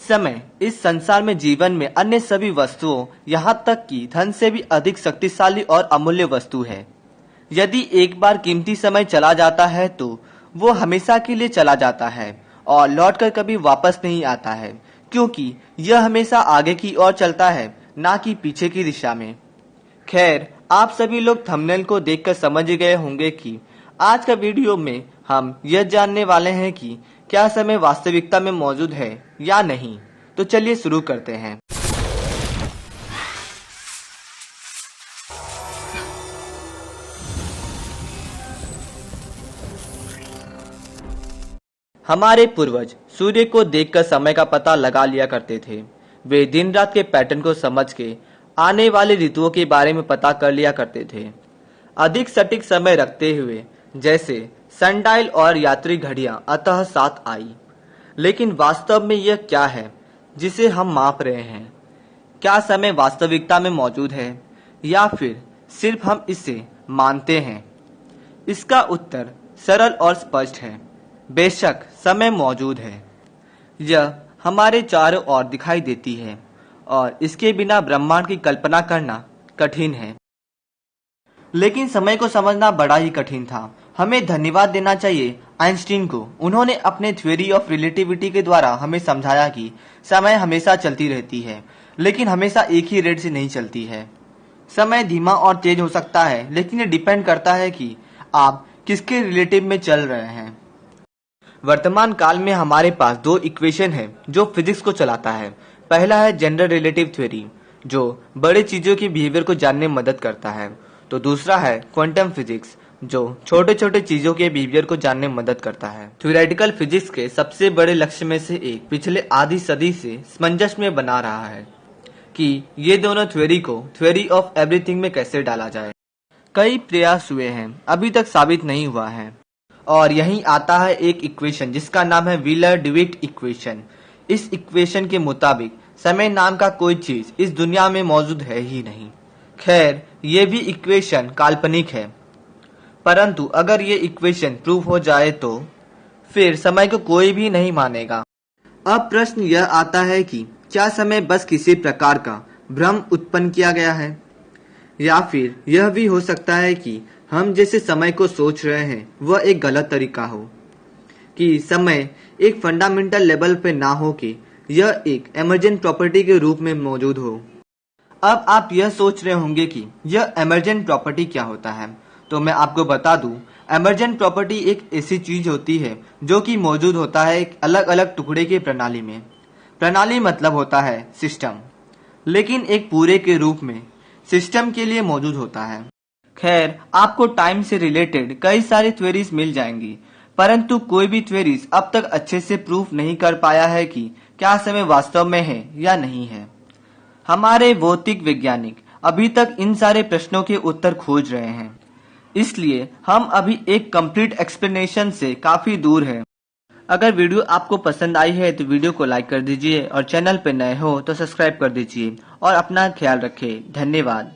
समय इस संसार में जीवन में अन्य सभी वस्तुओं यहाँ तक कि धन से भी अधिक शक्तिशाली और अमूल्य वस्तु है। यदि एक बार कीमती समय चला जाता है तो वो हमेशा के लिए चला जाता है और लौटकर कभी वापस नहीं आता है, क्योंकि यह हमेशा आगे की ओर चलता है, ना कि पीछे की दिशा में। खैर, आप सभी लोग थंबनेल को देखकर समझ गए होंगे कि आज का वीडियो में हम यह जानने वाले हैं कि क्या समय वास्तविकता में मौजूद है या नहीं। तो चलिए शुरू करते हैं। हमारे पूर्वज सूर्य को देखकर समय का पता लगा लिया करते थे। वे दिन रात के पैटर्न को समझ के आने वाले ऋतुओं के बारे में पता कर लिया करते थे, अधिक सटीक समय रखते हुए, जैसे सनडायल और यात्री घड़ियां अतः साथ आई। लेकिन वास्तव में यह क्या है जिसे हम माप रहे हैं? क्या समय वास्तविकता में मौजूद है या फिर सिर्फ हम इसे मानते हैं? इसका उत्तर सरल और स्पष्ट है। बेशक समय मौजूद है। यह हमारे चारों ओर दिखाई देती है और इसके बिना ब्रह्मांड की कल्पना करना कठिन है। लेकिन समय को समझना बड़ा ही कठिन था। हमें धन्यवाद देना चाहिए आइंस्टीन को। उन्होंने अपने थ्योरी ऑफ रिलेटिविटी के द्वारा हमें समझाया कि समय हमेशा चलती रहती है, लेकिन हमेशा एक ही रेट से नहीं चलती है। समय धीमा और तेज हो सकता है, लेकिन ये डिपेंड करता है कि आप किसके रिलेटिव में चल रहे हैं। वर्तमान काल में हमारे पास दो इक्वेशन है जो फिजिक्स को चलाता है। पहला है जनरल रिलेटिव थ्योरी, जो बड़े चीजों के बिहेवियर को जानने में मदद करता है। तो दूसरा है क्वांटम फिजिक्स, जो छोटे छोटे चीजों के बिहेवियर को जानने में मदद करता है। थ्योरेटिकल फिजिक्स के सबसे बड़े लक्ष्य में से एक पिछले आधी सदी से सामंजस्य में बना रहा है कि ये दोनों थ्योरी को थ्योरी ऑफ एवरीथिंग में कैसे डाला जाए। कई प्रयास हुए हैं, अभी तक साबित नहीं हुआ है। और यहीं आता है एक इक्वेशन जिसका नाम है व्हीलर डिविट इक्वेशन। इस इक्वेशन के मुताबिक समय नाम का कोई चीज इस दुनिया में मौजूद है ही नहीं। खैर, ये भी इक्वेशन काल्पनिक है, परंतु अगर ये इक्वेशन प्रूव हो जाए तो फिर समय को कोई भी नहीं मानेगा। अब प्रश्न यह आता है कि क्या समय बस किसी प्रकार का भ्रम उत्पन्न किया गया है, या फिर यह भी हो सकता है कि हम जैसे समय को सोच रहे हैं वह एक गलत तरीका हो, कि समय एक फंडामेंटल लेवल पे ना हो कि यह एक एमर्जेंट प्रॉपर्टी के रूप में मौजूद हो। अब आप यह सोच रहे होंगे कि यह एमर्जेंट प्रॉपर्टी क्या होता है। तो मैं आपको बता दूं, एमर्जेंट प्रॉपर्टी एक ऐसी चीज होती है जो कि मौजूद होता है एक अलग अलग टुकड़े की प्रणाली में। प्रणाली मतलब होता है सिस्टम, लेकिन एक पूरे के रूप में सिस्टम के लिए मौजूद होता है। खैर, आपको टाइम से रिलेटेड कई सारी थ्योरीज मिल जाएंगी, परंतु कोई भी थ्योरीज अब तक अच्छे से प्रूफ नहीं कर पाया है कि क्या समय वास्तव में है या नहीं है। हमारे भौतिक वैज्ञानिक अभी तक इन सारे प्रश्नों के उत्तर खोज रहे हैं, इसलिए हम अभी एक कंप्लीट एक्सप्लेनेशन से काफी दूर हैं। अगर वीडियो आपको पसंद आई है तो वीडियो को लाइक कर दीजिए और चैनल पर नए हो तो सब्सक्राइब कर दीजिए और अपना ख्याल रखें। धन्यवाद।